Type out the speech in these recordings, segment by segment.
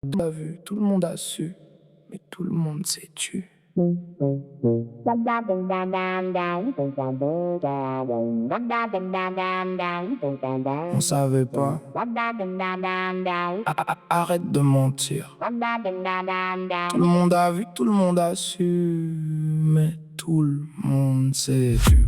a vu, tout le monde a su, mais tout le monde s'est tu. On savait pas. Arrête de mentir. Tout le monde a vu, tout le monde a su, mais tout le monde s'est tu.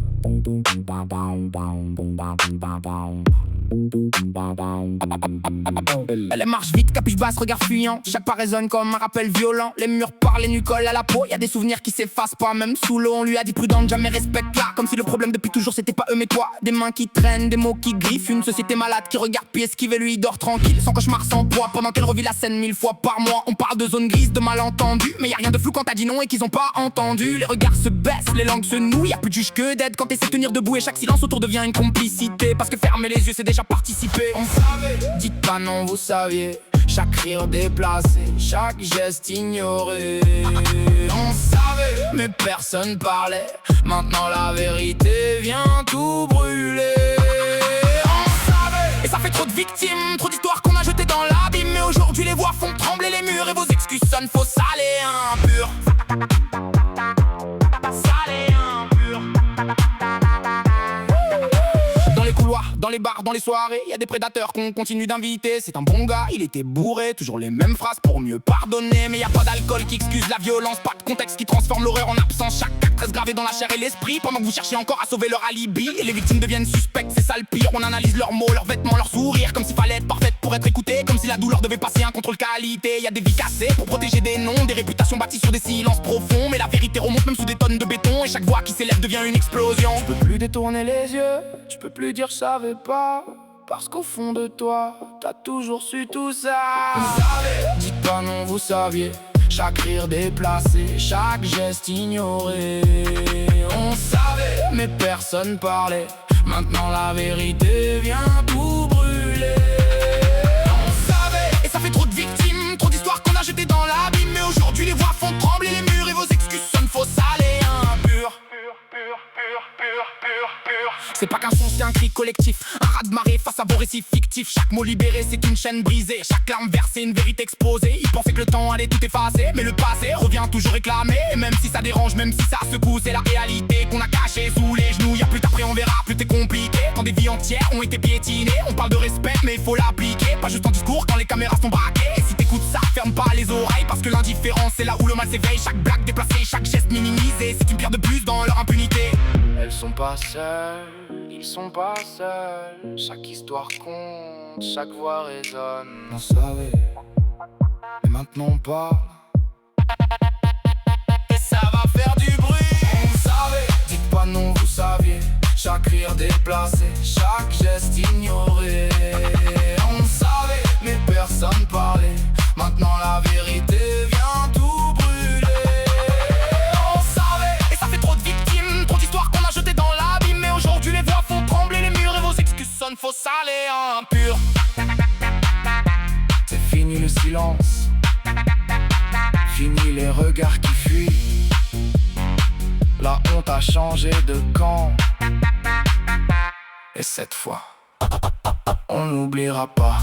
Elle marche vite, capuche basse, regard fuyant. Chaque pas résonne comme un rappel violent. Les murs parlent, les nuits collent à la peau. Y a des souvenirs qui s'effacent pas, même sous l'eau. On lui a dit prudente, jamais respecte-la. Comme si le problème depuis toujours c'était pas eux mais toi. Des mains qui traînent, des mots qui griffent. Une société malade qui regarde puis esquive et lui dort tranquille. Sans cauchemar, sans poids, pendant qu'elle revit la scène 1000 fois par mois. On parle de zone grise, de malentendus. Mais y a rien de flou quand t'as dit non et qu'ils ont pas entendu. Les regards se baissent, les langues se nouent. Y a plus de juge que d'aide quand t'essaies de tenir debout. Et chaque silence autour devient une complicité. Parce que fermer les yeux c'est déjà participer. On savait, dites pas non, vous saviez. Chaque rire déplacé, chaque geste ignoré. On savait, mais personne parlait. Maintenant la vérité vient tout brûler. On savait, et ça fait trop de victimes, trop d'histoires qu'on a jetées dans l'abîme. Mais aujourd'hui les voix font trembler les murs et vos excuses sonnent faux, sales et impurs. Sales et impurs. Dans les couloirs, dans les bars, dans les soirées, y a des prédateurs qu'on continue d'inviter. C'est un bon gars, il était bourré, toujours les mêmes phrases pour mieux pardonner. Mais y a pas d'alcool qui excuse la violence, pas de contexte qui transforme l'horreur en absence. Chaque acte reste gravé dans la chair et l'esprit, pendant que vous cherchez encore à sauver leur alibi. Et les victimes deviennent suspectes, c'est ça le pire. On analyse leurs mots, leurs vêtements, leurs sourires, comme s'il fallait être parfaite pour être écoutée. Comme si la douleur devait passer un contrôle qualité. Y a des vies cassées pour protéger des noms, des réputations bâties sur des silences profonds. Mais la vérité remonte même sous des tonnes de béton. Et chaque voix qui s'élève devient une explosion. Tu peux plus détourner les yeux, tu peux plus dire je savais pas. Parce qu'au fond de toi, t'as toujours su tout ça. Vous savez, dites pas non, vous saviez. Chaque rire déplacé, chaque geste ignoré. On savait, mais personne parlait. Maintenant la vérité vient tout brûler. On savait, et ça fait trop de victimes, trop d'histoires qu'on a jetées dans l'abîme. Mais aujourd'hui les voix font trembler les murs et vos excuses sonnent faux, sales et impures. C'est pas qu'un son, c'est un cri collectif. Un raz-de-marée face à vos récits fictifs. Chaque mot libéré, c'est une chaîne brisée. Chaque larme versée, une vérité exposée. Ils pensaient que le temps allait tout effacer, mais le passé revient toujours réclamé. Et même si ça dérange, même si ça secoue, c'est la réalité qu'on a cachée sous les genoux. Y'a plus d'après, on verra, plus t'es compliqué. Quand des vies entières ont été piétinées. On parle de respect, mais il faut l'appliquer. Pas juste en discours quand les caméras sont braquées. Et si t'écoutes ça, ferme pas les oreilles. Parce que l'indifférence, c'est là où le mal s'éveille. Chaque blague déplacée, chaque geste minimisé. C'est une pierre de plus dans leur impunité. Elles sont pas seules, ils sont pas seuls. Chaque histoire compte, chaque voix résonne. On savait, mais maintenant on parle. Et ça va faire du bruit. On savait, dites pas non, vous saviez. Chaque rire déplacé, chaque geste ignoré. On savait, mais personne parlait. Maintenant la vérité vient tout brûler. On savait, et ça fait trop de victimes, trop d'histoires qu'on a jetées dans l'abîme. Mais aujourd'hui les voix font trembler les murs et vos excuses sonnent faux, sales et impures. C'est fini le silence, fini les regards qui fuient. La honte a changé de camp. Et cette fois, on n'oubliera pas.